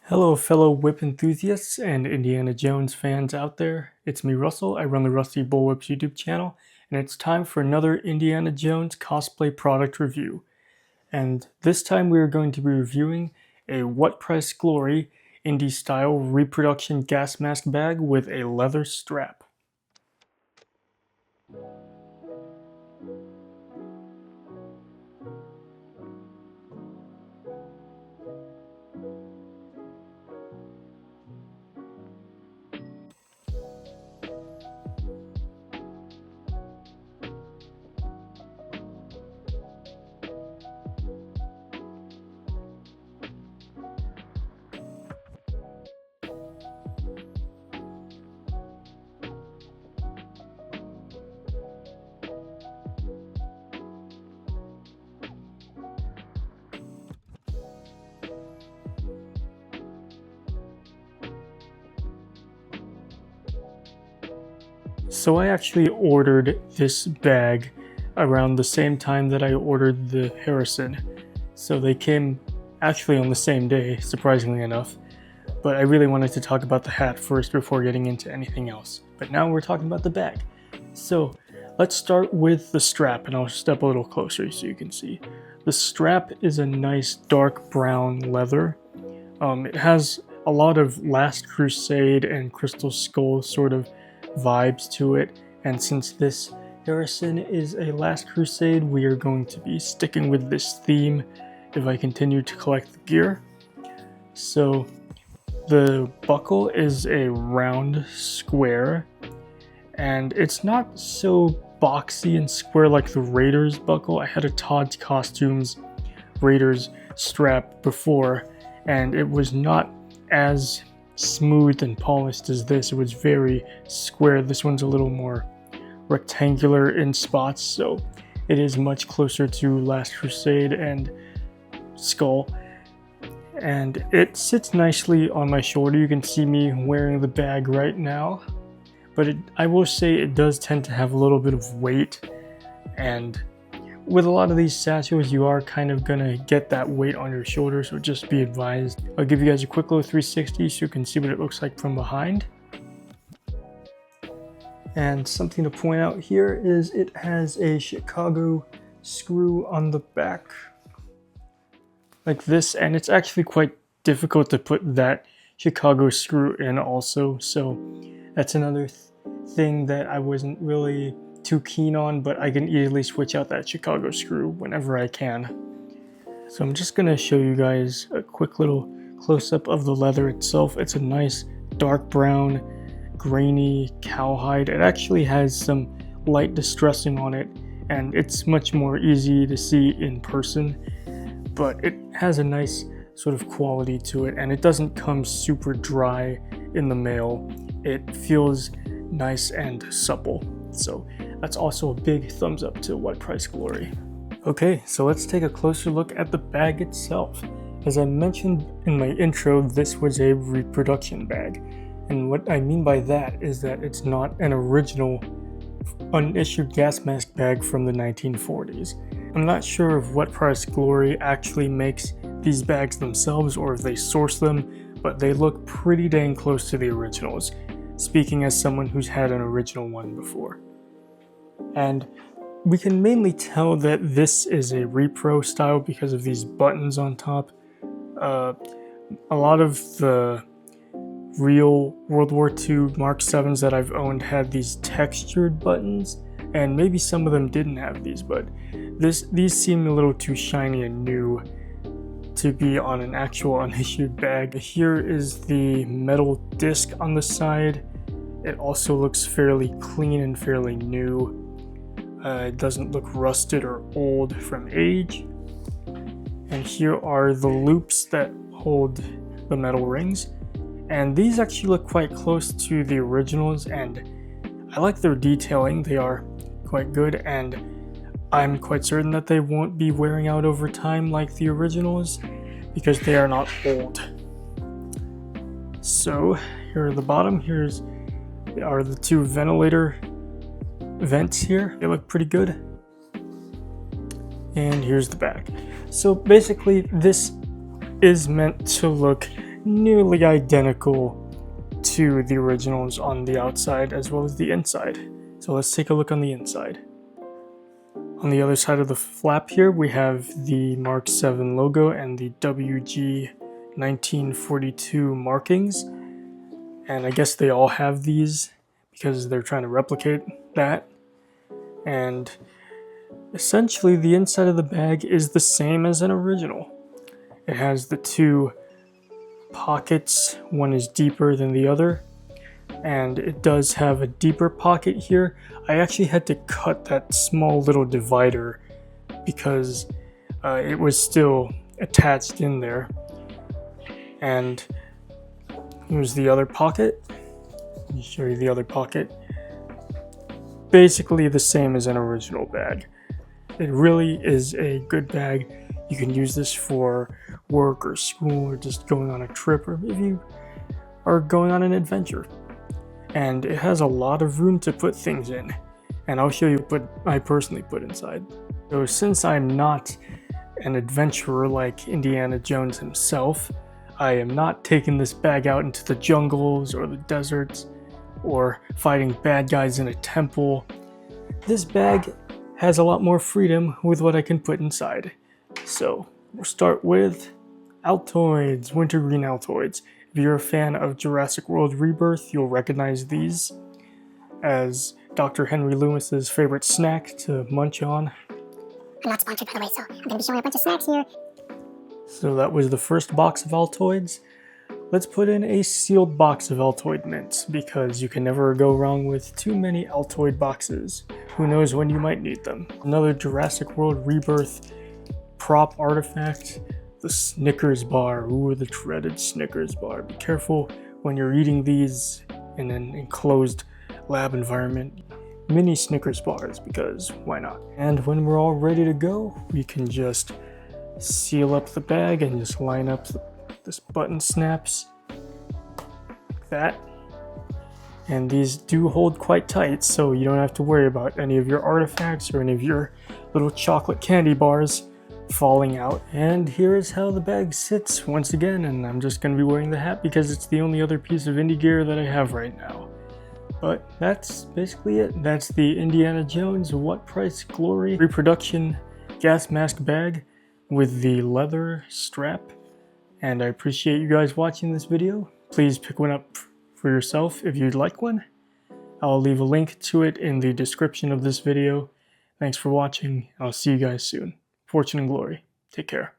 Hello fellow whip enthusiasts and Indiana Jones fans out there. It's me Russell, I run the Rusty Bullwhips YouTube channel, and it's time for another Indiana Jones cosplay product review. And this time we are going to be reviewing a What Price Glory Indy style reproduction gas mask bag with a leather strap. So I actually ordered this bag around the same time that I ordered the Harrison. So they came actually on the same day, surprisingly enough. But I really wanted to talk about the hat first before getting into anything else. But now we're talking about the bag. So let's start with the strap, and I'll step a little closer so you can see. The strap is a nice dark brown leather. It has a lot of Last Crusade and Crystal Skull sort of vibes to it, and since this Harrison is a Last Crusade, we are going to be sticking with this theme if I continue to collect the gear. So the buckle is a round square, and it's not so boxy and square like the Raiders buckle. I had a Todd's Costumes Raiders strap before, and it was not as smooth and polished as this. It was very square. This one's a little more rectangular in spots, so it is much closer to Last Crusade and Skull. And it sits nicely on my shoulder. You can see me wearing the bag right now, but I will say it does tend to have a little bit of weight, and with a lot of these satchels you are kind of gonna get that weight on your shoulder, so just be advised. I'll give you guys a quick little 360 so you can see what it looks like from behind. And something to point out here is it has a Chicago screw on the back like this, and it's actually quite difficult to put that Chicago screw in also, so that's another thing that I wasn't really too keen on, but I can easily switch out that Chicago screw whenever I can. So I'm just gonna show you guys a quick little close-up of the leather itself. It's a nice dark brown, grainy cowhide. It actually has some light distressing on it, and it's much more easy to see in person, but it has a nice sort of quality to it, and it doesn't come super dry in the mail. It feels nice and supple, so that's also a big thumbs up to What Price Glory. Okay, so let's take a closer look at the bag itself. As I mentioned in my intro, this was a reproduction bag, and what I mean by that is that it's not an original unissued gas mask bag from the 1940s. I'm not sure if What Price Glory actually makes these bags themselves or if they source them, but they look pretty dang close to the originals, speaking as someone who's had an original one before. And we can mainly tell that this is a repro style because of these buttons on top. A lot of the real World War II Mark 7s that I've owned had these textured buttons, and maybe some of them didn't have these, but these seem a little too shiny and new to be on an actual unissued bag. Here is the metal disc on the side. It also looks fairly clean and fairly new. It doesn't look rusted or old from age. And here are the loops that hold the metal rings. And these actually look quite close to the originals, and I like their detailing. They are quite good, and I'm quite certain that they won't be wearing out over time like the originals because they are not old. So here at the bottom, are the two ventilator vents here. They look pretty good. And here's the back. So basically this is meant to look nearly identical to the originals on the outside as well as the inside. So let's take a look on the inside. On the other side of the flap here, we have the Mark VII logo and the WG 1942 markings. And I guess they all have these because they're trying to replicate that. And essentially the inside of the bag is the same as an original. It has the two pockets, one is deeper than the other, and it does have a deeper pocket here. I actually had to cut that small little divider because it was still attached in there. And here's the other pocket. Let me show you the other pocket. Basically the same as an original bag. It really is a good bag. You can use this for work or school or just going on a trip, or if you are going on an adventure. And it has a lot of room to put things in. And I'll show you what I personally put inside. So since I'm not an adventurer like Indiana Jones himself, I am not taking this bag out into the jungles or the deserts or fighting bad guys in a temple. This bag has a lot more freedom with what I can put inside. So we'll start with Altoids, wintergreen Altoids. If you're a fan of Jurassic World Rebirth, you'll recognize these as Dr. Henry Loomis's favorite snack to munch on. I'm not sponsored, by the way, so I'm going to be showing a bunch of snacks here. So that was the first box of Altoids. Let's put in a sealed box of Altoid mints, because you can never go wrong with too many Altoid boxes. Who knows when you might need them. Another Jurassic World Rebirth prop artifact, the Snickers bar. Ooh, the dreaded Snickers bar. Be careful when you're eating these in an enclosed lab environment. Mini Snickers bars, because why not? And when we're all ready to go, we can just seal up the bag and just line up this button snaps like that. And these do hold quite tight, so you don't have to worry about any of your artifacts or any of your little chocolate candy bars falling out. And here is how the bag sits once again, and I'm just going to be wearing the hat because it's the only other piece of indie gear that I have right now. But that's basically it. That's the Indiana Jones What Price Glory Reproduction gas mask bag with the leather strap. And I appreciate you guys watching this video. Please pick one up for yourself if you'd like one. I'll leave a link to it in the description of this video. Thanks for watching. I'll see you guys soon. Fortune and glory. Take care.